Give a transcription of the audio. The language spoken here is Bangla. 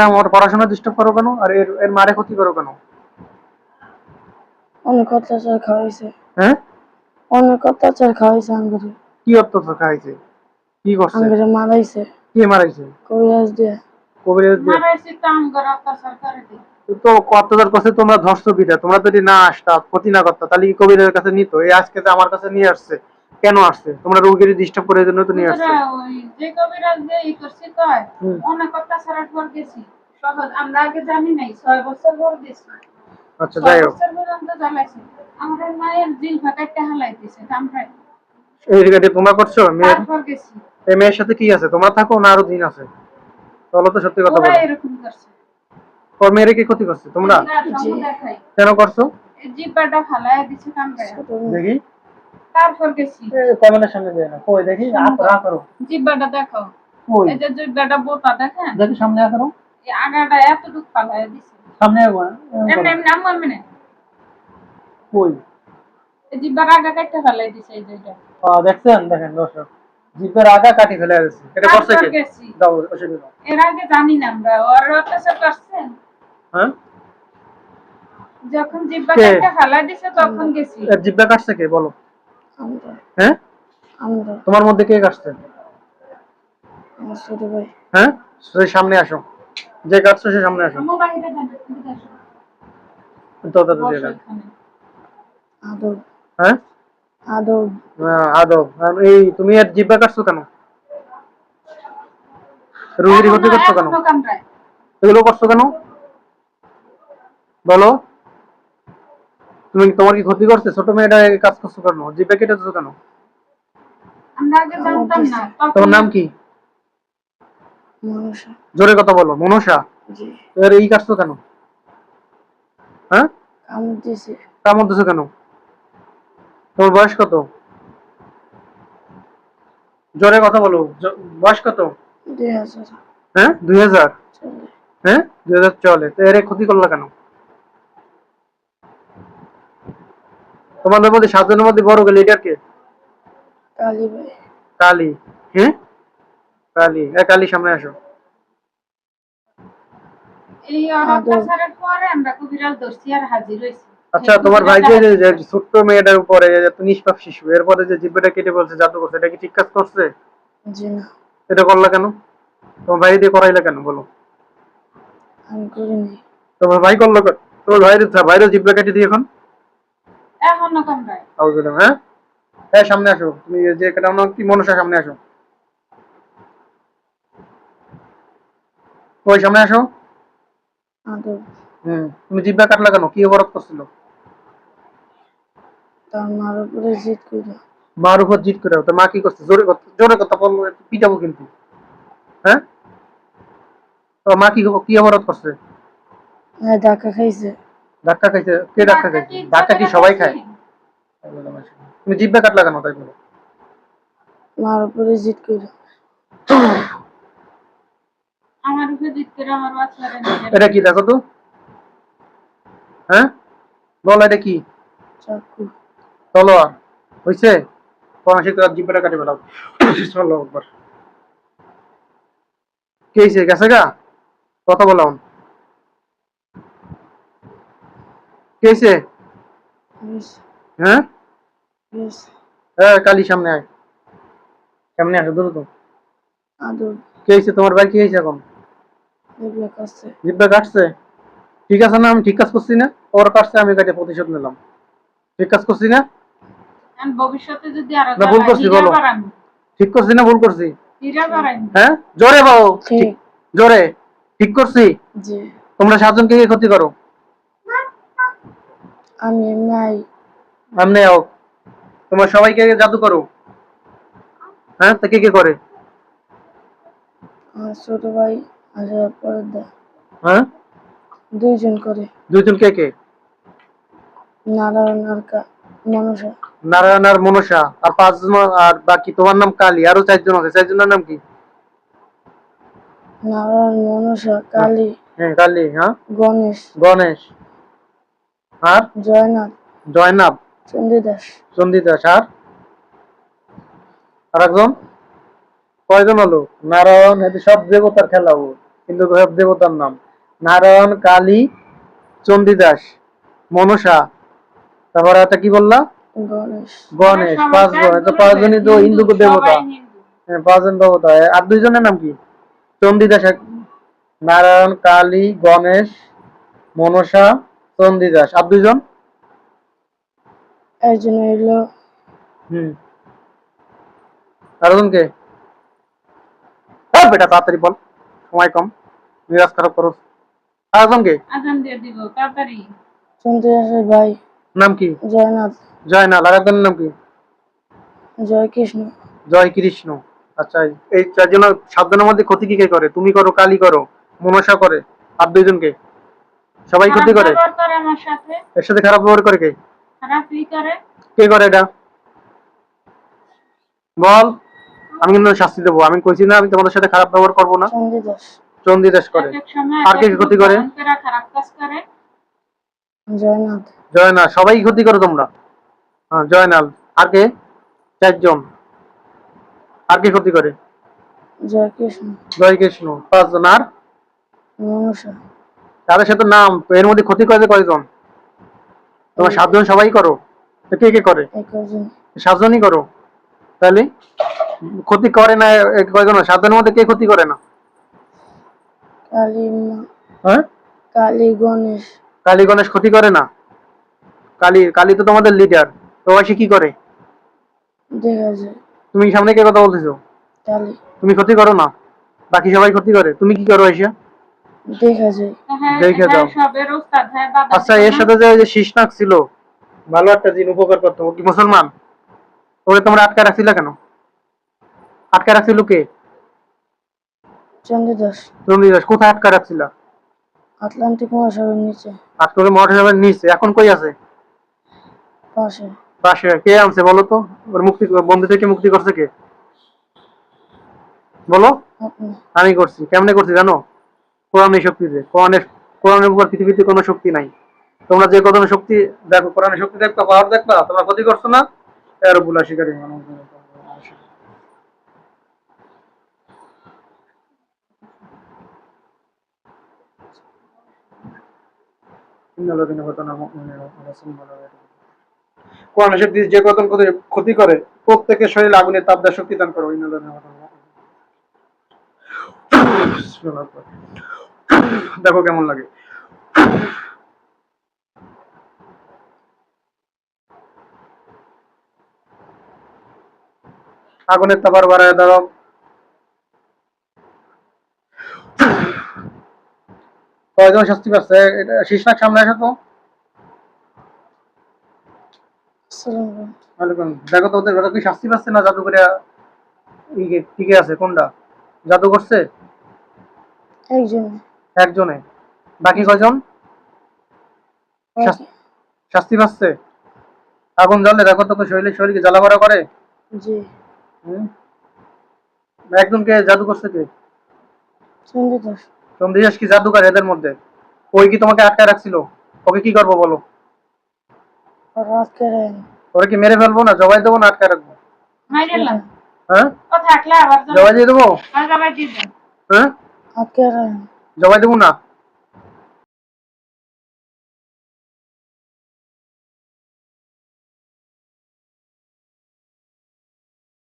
আমার পড়াশোনা ডিস্টার্ব করো কেন? আর এর এর মারে ক্ষতি করো কেন? অনেক অত্যাচার খাওয়াইছে। হ্যাঁ, অনেক অত্যাচার খাওয়াইছে আঙ্গুরে। কি অত্যাচার খাইছে? কি করছে? আঙ্গুরে মারাইছে কে মারাইছে? কবিরাজ দিয়ে। কবিরাজ দিয়ে? মারাইছি তো আমগর অত্যাচার করে দি। তো অত্যাচার করছে, তোমরা ধর্ষ বিটা। তোমরা যদি না আসতা, ক্ষতি না করতা, তাহলে কি কবিরাজের কাছে নিত? এই আজকে তো আমার কাছে নিয়ে আসছে। কেন আসছে? তোমরা রোগীর ডিস্টার্ব করে জন্য তো নিয়ে আসছে। ওই যে কবিরাজ দিয়ে ই করছি কয় হুম। অনেক অত্যাচারের পর গেছি। সহজ আমরা আগে জানি নাই 6 বছর পর গেছি। আচ্ছা, 6 যাই হোক। বছর পর্যন্ত জ্বালাইছে। আমার মায়ের জিল ফাটাইতে হালাইতেছে কামড়ায়। এই জায়গাটা তোমরা করছো? তারপর গেছি। এই মেয়ের সাথে কি আছে? তোমরা থাকো না আরো দিন আছে? বলো তো, সত্যি কথা ওরা বলো। এরকম করছে। ওর মেয়েরে কি ক্ষতি করছে তোমরা? জি। দেখাই কেন করছো? এই জিব্বাটা ফালাইয়া দিছে কামড়ায়। ছোট দেখি। তারপর গেছি। কমেন্টের সামনে যায় না, কই দেখি। করো। জিব্বাটা দেখাও। কই এই যে জিব্বাটা বোটা দেখেন। দেখি, সামনে করো। এই আগাটা এতটুক ফালাইয়া দিছে। সামনে এমনি এমনি নাম এমনি। কই? এই জিব্বার আগা কাটতে ফালাই দিছে এই যেটা। দেখছেন? দেখেন দর্শক, জিভের আগা কাটি ফেলে গেছে। এটা করছে তারপর কে? গেছি। দাও ওষুধ দাও। এর আগে জানি না আমরা ওর অত্যাচার করছে। হ্যাঁ, যখন জিব্বা কে? কাটতে ফালাই দিছে তখন গেছি। এর জিভা কাটছে কে বলো? আমরা হ্যাঁ, আমরা তোমার মধ্যে কে কাটছে? আমার ছোট ভাই। হ্যাঁ, সে সামনে আসো। যে কাটছে সে সামনে আসো। আমার বাইরে যান এদিকে আসো। তো দাদা দিয়ে বসো দেন। এখানে। আদব হ্যাঁ, আদব। আদব। আর এই তুমি এর জিভা কাটছো কেন? রুগীর ক্ষতি করছো কেন? এখনো কামড়ায়। এগুলো করছো কেন বলো? তোমার কি ক্ষতি করছে? ছোট মেয়েটা এই কাজ করছো কেন? জিভা কেটেছো কেন? আমরা আগে জানতাম না। তোমার তখন নাম কি? মনসা। জোরে কথা বলো। মনসা। জি। এর এই কাজ তো কেন? হ্যাঁ, কামড় দিছে। কামড় দিছো কেন? তোমার বয়স কত? জোরে কথা বলো। বয়স কত? 2000 হ্যাঁ, 2000। চলে। হ্যাঁ, 2000 চলে। তো এর ক্ষতি করলা কেন? তোমাদের মধ্যে 7 জনের মধ্যে বড় লিডার কে? কালী ভাই। কালী। হ্যাঁ, কালী। কালী সামনে আসো। এই আদব অত্যাচারের পরে আমরা কবিরাজ ধরছি আর হাজির হইছি। আচ্ছা, তোমার ভাই যে ছোট্ট মেয়েটার উপরে এত নিষ্পাপ শিশু, এরপরে যে জিব্বাটা কেটে বলছে জাদু করছে, এটা কি ঠিক কাজ করছে? জি না, এটা করলা কেন? তোমার ভাই দিয়ে করাইলা কেন বলো? আমি করিনি। তোমার ভাই করলো কেন? তোমার ভাইয়ের জিব্বা কেটে দিই এখন। এখনো কামড়ায়। হ্যাঁ, হ্যাঁ, সামনে আসো। তুমি যে কেটানো কি মনসা, সামনে আসো। ওই সামনে আসো। আদব। তুমি জিব্বা কাটলা কেন? কি অপরাধ করছিল? তার মার উপরে জিদ কইরা। মার উপর জিত করে। তো মা কি করছে? জোরে কথা বলবো, পিটাবো কিন্তু। হ্যাঁ, তো মা কি অপরাধ করছে? ধাক্কা খাইছে। ধাক্কা খাইছে? কে ধাক্কা খাইছে? ধাক্কা কি সবাই খায়? তুমি জিব্বা কাটলা কেন তাই বলো? মার উপরে জিদ কইরা। আমার উপরে জিদ করে আমার বাচ্চারা নিয়ে এটা কি দেখো তো? হ্যাঁ, বলো এটা কি? চাকু। তলোয়ার। হইছে? পরাশি তো জিব্বাটা কাটি ফেলাও। চলো একবার। কে হইছে? গেছে গা? কথা বলো। কে হইছে? ইস হ্যাঁ, ইস। হ্যাঁ, কালী সামনে আয়। সামনে আসো দ্রুত। আদব। কে হইছে? তোমার ভাই কি হইছে এখন? এগুলো কাছে। জিব্বা কাটছে? ঠিক আছে না? আমি ঠিক কাজ করছি না? ওর কাটছে, আমি কাটে প্রতিশোধ নিলাম। ঠিক কাজ করছি না? আর ভবিষ্যতে যদি আরো না ভুল করছি বলো? ঠিক করছি না ভুল করছি? হীরা বাড়াইনি। হ্যাঁ, জোরে বলো। ঠিক। জোরে। ঠিক করছি? জি। তোমরা 7 জনকে কি ক্ষতি করো? আমি নাই। সামনে আও। তোমার সবাইকে জাদু করো? হ্যাঁ, তা কে করে? আমার ছোট ভাই আর পর্দা হ্যাঁ, 2 জন করে। 2 জন কে? নারায়ণ আর মনসা। নারায়ণ আর মনসা। আর 5 জন। আর বাকি তোমার নাম কালী। আরো 4 জন আছে। 4 জনের নাম কি? নারায়ণ, মনসা, কালী, হ্যাঁ, কালী। হ্যাঁ, গণেশ, গণেশ। আর জয়নাথ, জয়নাব, চণ্ডীদাস। চন্ডিদাস। আর একজন? কয়জন হলো? নারায়ণ। এটি সব দেবতার খেলা। ও হিন্দু সব দেবতার নাম। নারায়ণ, কালী, চণ্ডীদাস, মনসা, তারপরে একটা কি বললা? গণেশ, গণেশ। পাঁচজন, তো পাঁচজনই তো হিন্দু দেবতা। সবাই হিন্দু। হ্যাঁ, পাঁচজন দেবতা। আর দুইজনের নাম কি? চণ্ডীদাস নারায়ণ, কালী, গণেশ, মনসা, চণ্ডীদাস। আর দুইজন? একজন হইল হুম। আর একজন কে? বেটা তাড়াতাড়ি বল, সময় কম, মিরাজ খারাপ করো। আর একজন কে? আজান দিয়ে দিব তাড়াতাড়ি। চন্দ্রদাসের ভাই নাম কি? জয়নাথ, জয়নাল। আর একজনের নাম কি? জয় কৃষ্ণ, জয় কৃষ্ণ। আচ্ছা, এই চারজন, সাতজনের মধ্যে ক্ষতি কি কে করে? তুমি করো, কালী করো, মনসা করে, আর দুইজনকে সবাই ক্ষতি করে। খারাপ ব্যবহার করে আমার সাথে, এর সাথে খারাপ ব্যবহার করে কে? খারাপই করে। কে করে এটা? বল, আমি কিন্তু শাস্তি দেবো। আমি কইছি না আমি তোমাদের সাথে খারাপ ব্যবহার করবো না? চন্দ্রদাস, চণ্ডীদাস করে। এক এক সময় আর কে এক এক ক্ষতি করে? ভয়ঙ্কর খারাপ কাজ করে। জয়নাথ, জয়নাল। সবাই ক্ষতি করো তোমরা। হ্যাঁ, জয়নাল। আর কে? চারজন। আর কে ক্ষতি করে? জয় কৃষ্ণ, জয় কৃষ্ণ। পাঁচজন। আর মনসা, তাদের সাথে নাম, এর মধ্যে ক্ষতি করে কয়জন? তোমার সাতজন সবাই করো। তো কে কে করে? একজন, সাতজনই করো। তাহলে ক্ষতি করে না কয়জন? সাতজনের মধ্যে কে ক্ষতি করে না? কালী, হ্যাঁ, কালী, গণেশ, কালী গণেশ ক্ষতি করে না? কালী, কালী তো তোমাদের লিডার। তো সে কি করে? দেখা যায় তুমি সামনে কে কথা বলতেছো? কালী, তুমি ক্ষতি করো না, বাকি সবাই ক্ষতি করে। তুমি কি করো এসে? দেখা যায় হ্যাঁ দেখে হ্যাঁ যাও। সবের ওস্তাদ, হ্যাঁ বাবা। আচ্ছা, এর সাথে যে ওই যে শীষনাগ ছিল, ভালো একটা জিন উপকার করতো, ও কি মুসলমান? ওরে তোমরা আটকে রাখছিল কেন? আটকে রাখছিল কে? চন্দ্রদাস, চণ্ডীদাস। কোথায় আটকে রাখছিল? আটলান্টিক মহাসাগরের নিচে, আটকে মহাসাগরের নিচে। এখন কই আছে? পাশে, পাশে। কে আনছে বলো তো? ওর মুক্তি, বন্দি থেকে মুক্তি করছে কে? বলো। আপনি, আমি করছি। কেমনে করছি জানো? কোরআনের শক্তিতে। কোরআনের উপর পৃথিবীতে কোনো শক্তি নাই। তোমরা যে কত শক্তি দেখো, কোরআনের শক্তি দেখবা, পাওয়ার দেখবা, তোমরা ক্ষতি করছো না? এর বুলা শিকারী মানুষ। কোরআনের শক্তি যে কত ক্ষতি করে, প্রত্যেকের শরীরে আগুনের তাপ দেওয়ার শক্তি দান করো। দেখো কেমন লাগে। আগুনের তাপ আর বাড়ায় দাও। কয়জন শাস্তি পাচ্ছে? এটা শীর্ষনাগ সামনে আসো তো। আসসালামু ওয়ালাইকুম। দেখো তো ওদের ওরা কি শাস্তি পাচ্ছে না জাদু করে টিকে আছে? কোনটা জাদু করছে? একজন, একজনে। বাকি কয়জন শাস্তি পাচ্ছে? আগুন জ্বলে, দেখো তো শরীরকে জ্বালা পোড়া করে। জি, হুম? একজনকে জাদু করছে কে? চন্দ্রদাস, চন্দ্রদাস কি জাদুকার এদের মধ্যে? ওই কি তোমাকে আটকায় রাখছিল? ওকে কি করবো বলো? রাতকে রায়ন, ওরে কি মেরে ফেলবো না জবাই দেবো না আটকায় রাখবো? মাইরেলাম। হ্যাঁ, ও থাকলে আবার জবাই দিয়ে দেবো। জবাই দিবেন। হ্যাঁ, আটকে রায়ন, জবাই দেবো না।